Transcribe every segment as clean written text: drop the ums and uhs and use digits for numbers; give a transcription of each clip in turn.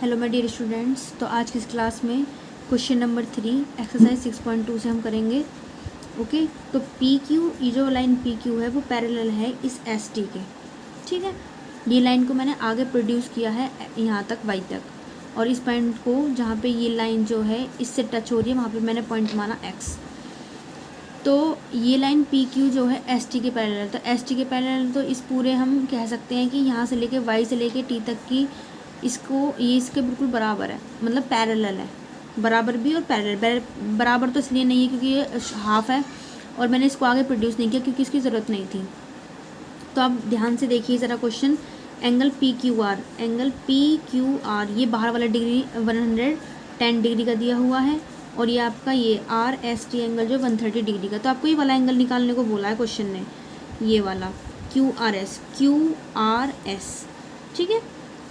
Hello my dear students. तो आज की इस क्लास में क्वेश्चन नंबर 3 एक्सरसाइज 6.2 से हम करेंगे। ओके, तो पी क्यू, ये जो लाइन पी क्यू है वो पैरेलल है इस एस टी के। ठीक है, ये लाइन को मैंने आगे प्रोड्यूस किया है यहाँ तक वाई तक, और इस पॉइंट को जहाँ पे ये लाइन जो है इससे टच हो रही है वहाँ पे मैंने पॉइंट माना एक्स। तो ये लाइन पी क्यू जो है एस टी के पैरेलल, तो एस टी के पैरेलल तो इस पूरे हम कह सकते हैं कि यहाँ से लेके वाई से लेके टी तक की ये इसके बिल्कुल बराबर है, मतलब पैरेलल है। बराबर भी और पैरेलल, बराबर तो इसलिए नहीं है क्योंकि ये हाफ है और मैंने इसको आगे प्रोड्यूस नहीं किया क्योंकि इसकी ज़रूरत नहीं थी। तो आप ध्यान से देखिए ज़रा question. Angle P Q are, angle P Q are ये बाहर वाला डिग्री 110 डिग्री का दिया हुआ है, और ये आपका ये आर एस टी एंगल जो 130 डिग्री का। तो आपको ये वाला एंगल निकालने को बोला है क्वेश्चन ने, ये वाला क्यू आर एस। ठीक है,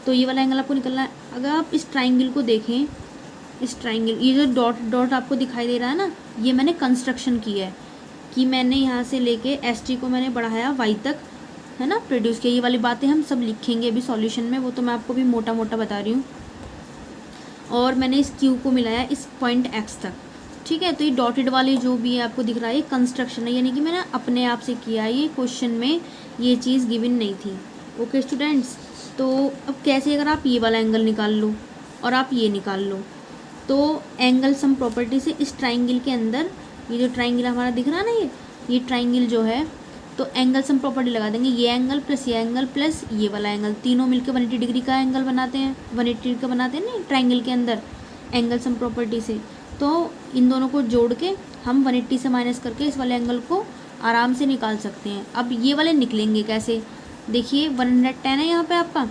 तो ये वाला एंगल आपको निकलना है। अगर आप इस ट्राइंगल को देखें, इस ट्राइंगल, ये जो डॉट डॉट आपको दिखाई दे रहा है ना, ये मैंने कंस्ट्रक्शन की है कि मैंने यहाँ से लेके एस टी को मैंने बढ़ाया वाई तक, है ना, प्रोड्यूस किया। ये वाली बातें हम सब लिखेंगे अभी सॉल्यूशन में, वो तो मैं आपको भी मोटा मोटा बता रही हूँ। और मैंने इस क्यू को मिलाया इस पॉइंट एक्स तक। ठीक है, तो ये डॉटेड वाले जो भी है आपको दिख रहा है ये कंस्ट्रक्शन है, यानी कि मैंने अपने आप से किया, ये क्वेश्चन में ये चीज़ गिवन नहीं थी। ओके स्टूडेंट्स, तो अब कैसे, अगर आप ये वाला एंगल निकाल लो और आप ये निकाल लो, तो एंगल सम प्रॉपर्टी से इस ट्राइंगल के अंदर, ये जो ट्राइंगल हमारा दिख रहा है ना, ये ट्राइंगल जो है, तो एंगल सम प्रॉपर्टी लगा देंगे। ये एंगल प्लस ये वाला एंगल, तीनों मिलकर 180 डिग्री का एंगल बनाते हैं, 180 डिग्री का बनाते हैं ना ट्राइंगल के अंदर एंगल सम प्रॉपर्टी से। तो इन दोनों को जोड़ के हम 180 से माइनस करके इस वाले एंगल को आराम से निकाल सकते हैं। अब ये वाले निकलेंगे कैसे, देखिए 110 है यहाँ पे आपका,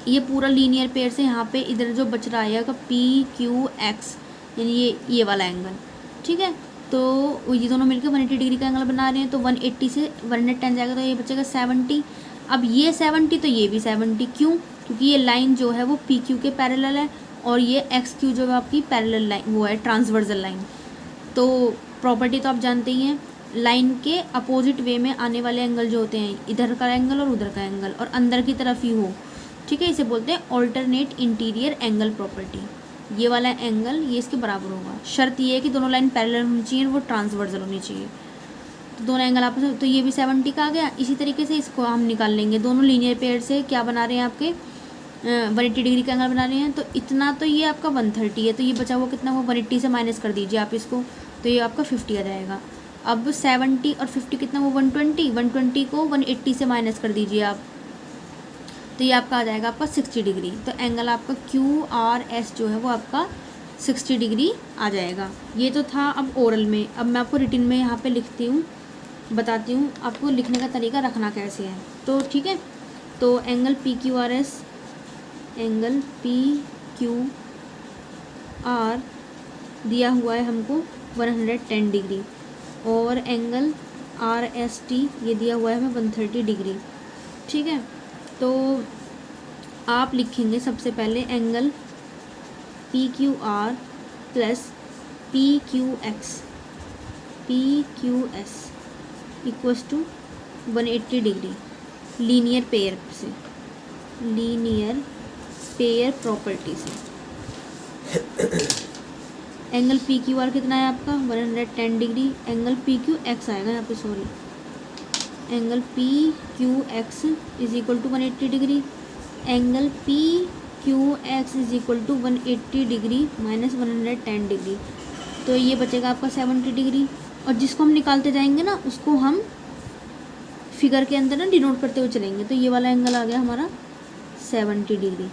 ये पूरा लीनियर पेयर से यहाँ पे इधर जो बच रहा है पी क्यू एक्स, यानी ये वाला एंगल। ठीक है, तो ये दोनों मिलकर 180 डिग्री का एंगल बना रहे हैं, तो 180 से 110 जाएगा तो ये बचेगा 70। अब ये 70 तो ये भी 70, क्यों? क्योंकि ये लाइन जो है वो पी क्यू के पैरेलल है, और ये एक्स क्यू जो है आपकी पैरेलल लाइन वो है ट्रांसवर्सल लाइन। तो प्रॉपर्टी तो आप जानते ही हैं, लाइन के अपोजिट वे में आने वाले एंगल जो होते हैं, इधर का एंगल और उधर का एंगल, और अंदर की तरफ ही हो। ठीक है, इसे बोलते हैं ऑल्टरनेट इंटीरियर एंगल प्रॉपर्टी। ये वाला एंगल ये इसके बराबर होगा, शर्त ये है कि दोनों लाइन पैरेलल होनी चाहिए, वो ट्रांसवर्सल होनी चाहिए। तो दोनों एंगल आपस में, तो ये भी 70 का आ गया। इसी तरीके से इसको हम निकाल लेंगे, दोनों लीनियर पेयर से क्या बना रहे हैं आपके 180 डिग्री का एंगल बना रहे हैं। तो इतना तो ये आपका 130 है, तो ये बचा हुआ कितना, वो 180 से माइनस कर दीजिए आप इसको, तो ये आपका 50 आ जाएगा। अब 70 और 50 कितना, वो 120 को 180 से माइनस कर दीजिए आप, तो ये आपका आ जाएगा आपका 60 डिग्री। तो एंगल आपका क्यू आर एस जो है वो आपका 60 डिग्री आ जाएगा। ये तो था अब ओरल में। अब मैं आपको रिटिन में यहाँ पे लिखती हूँ, बताती हूँ आपको लिखने का तरीका रखना कैसे है। तो ठीक है, तो angle P Q R S, angle P Q are दिया हुआ है हमको 110 डिग्री, और एंगल आर एस टी ये दिया हुआ है हमें 130 डिग्री। ठीक है, तो आप लिखेंगे सबसे पहले angle P Q R plus P Q S equals to 180 degree linear pair से, लीनियर पेयर प्रॉपर्टी से। एंगल पी क्यू आर कितना है आपका 110 degree, angle P Q X आएगा यहाँ पे, sorry, angle P Q X is equal to 180 degree, angle P Q X is equal to 180 degree minus 110 degree, तो ये बचेगा आपका 70 डिग्री। और जिसको हम निकालते जाएंगे ना उसको हम फिगर के अंदर ना डिनोट करते हुए चलेंगे। तो ये वाला एंगल आ गया हमारा 70 डिग्री,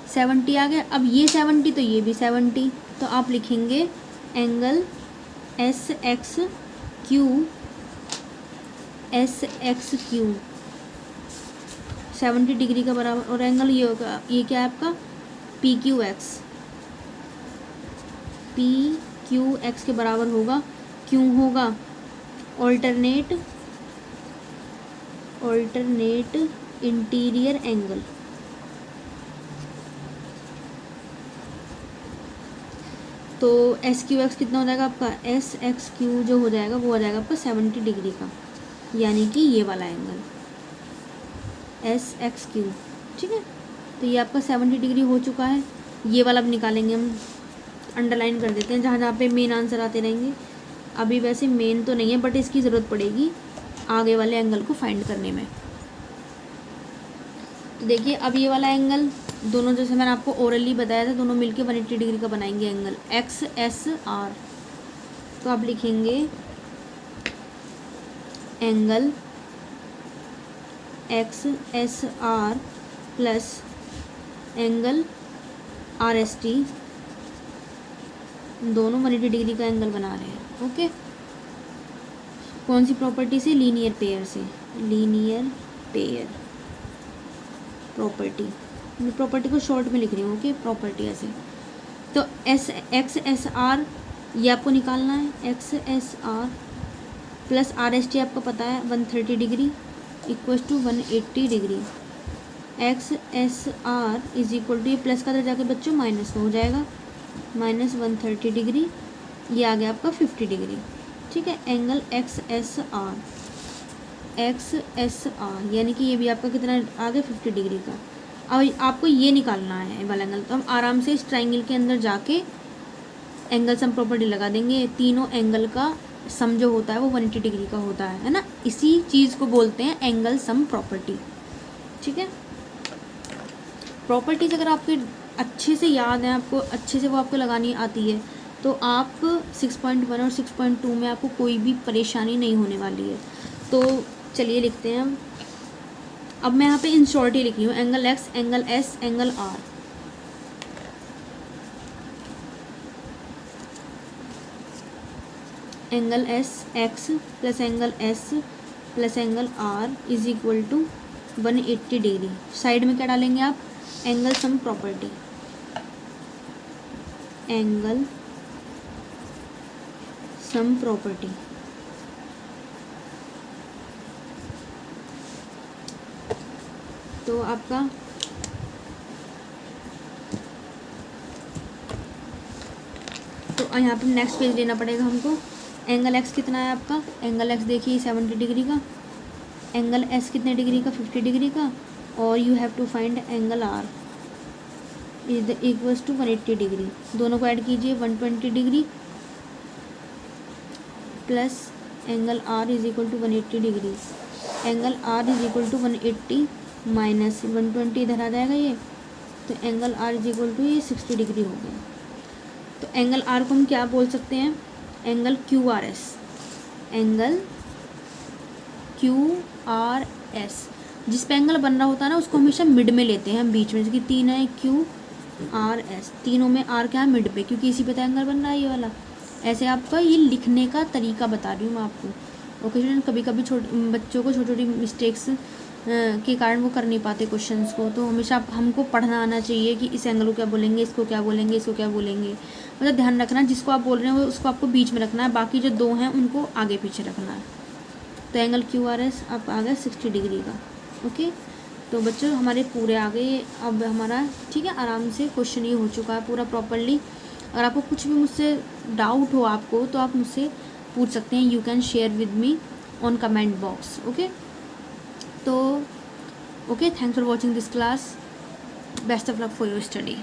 70 आ गया। अब ये 70 तो ये भी 70, तो आप लिखेंगे angle S x Q 70 degree का बराबर, और एंगल ये होगा, ये क्या है आपका पी क्यू एक्स के बराबर होगा। क्यों होगा, ऑल्टरनेट इंटीरियर एंगल। तो एस क्यू एक्स कितना हो जाएगा आपका, एस एक्स क्यू जो हो जाएगा वो हो जाएगा आपका 70 डिग्री का, यानी कि ये वाला एंगल एस एक्स क्यू। ठीक है, तो ये आपका 70 डिग्री हो चुका है। ये वाला अब निकालेंगे हम, अंडरलाइन कर देते हैं जहाँ जहाँ पे मेन आंसर आते रहेंगे। अभी वैसे मेन तो नहीं है बट इसकी ज़रूरत पड़ेगी आगे वाले एंगल को फाइंड करने में। तो देखिए अब ये वाला एंगल दोनों, जैसे मैंने आपको ओरली बताया था, दोनों मिलके 180 डिग्री का बनाएंगे एंगल XSR। तो आप लिखेंगे angle XSR plus angle RST, दोनों 180 डिग्री का एंगल बना रहे हैं। ओके, कौन सी प्रॉपर्टी से? लीनियर पेयर से, लीनियर पेयर प्रॉपर्टी को शॉर्ट में लिख रही हूँ। ओके, प्रॉपर्टी ऐसे। तो XSR ये आपको निकालना है, XSR प्लस RST आपको पता है 130 degree equal to 180 degree. XSR is equal to, ये प्लस का इधर जाके बच्चों माइनस हो जाएगा, माइनस 130 डिग्री, ये आ गया आपका 50 डिग्री। ठीक है, एंगल XSR यानी कि ये भी आपका कितना आ गया 50 डिग्री का। अब आपको ये निकालना है वाला एंगल। तो हम आराम से इस ट्राइंगल के अंदर जाके एंगल सम प्रॉपर्टी लगा देंगे। तीनों एंगल का सम जो होता है वो 180 डिग्री का होता है ना। इसी चीज़ को बोलते हैं एंगल सम प्रॉपर्टी। ठीक है, प्रॉपर्टीज अगर आपके अच्छे से याद है, आपको अच्छे से वो आपको लगानी आती है, तो आप 6.1 और 6.2 में आपको कोई भी परेशानी नहीं होने वाली है। तो चलिए लिखते हैं हम। अब मैं यहाँ पे इन शॉर्ट ही लिख रही हूँ, angle X, angle S, angle R। Angle X plus angle S plus angle R is equal to 180 degree. Side में क्या डालेंगे आप? Angle sum property, angle sum property. तो आपका तो यहाँ पे नेक्स्ट पेज लेना पड़ेगा हमको। एंगल X कितना है आपका? एंगल X देखिए 70 डिग्री का, एंगल S कितने डिग्री का? 50 डिग्री का। और you have to find angle R is the equals to 180 degree. दोनों को ऐड कीजिए, 120 degree plus angle R is equal to 180 degree. Angle R is equal to 180 minus 120 इधर आ जाएगा ये, तो angle R is equal to ये 60 degree हो गया। तो एंगल R को हम क्या बोल सकते हैं? Angle QRS, angle QRS। जिस पे एंगल बन रहा होता है ना उसको हमेशा मिड में लेते हैं हम, बीच में। जैसे कि 3 है, QRS, तीनों में R क्या है? मिड पे, क्योंकि इसी पे तो एंगल बन रहा है ये वाला। ऐसे आपका ये लिखने का तरीका बता रही हूँ मैं आपको। ओके स्टूडेंट, कभी कभी बच्चों को छोटी छोटी मिस्टेक्स के कारण वो कर नहीं पाते क्वेश्चंस को, तो हमेशा हमको पढ़ना आना चाहिए कि इस एंगल को क्या बोलेंगे, इसको क्या बोलेंगे, इसको क्या बोलेंगे। मतलब ध्यान रखना, जिसको आप बोल रहे हैं वो उसको आपको बीच में रखना है, बाकी जो दो हैं उनको आगे पीछे रखना है। तो एंगल QRS आप आ गया 60 डिग्री का। ओके, तो बच्चों हमारे पूरे आ गए अब हमारा। ठीक है, आराम से क्वेश्चन ये हो चुका है पूरा प्रॉपरली। अगर आपको कुछ भी मुझसे डाउट हो आपको, तो आप मुझसे पूछ सकते हैं। You can share with me on comment box. Okay, तो okay, thanks for watching this class. Best of luck for your study.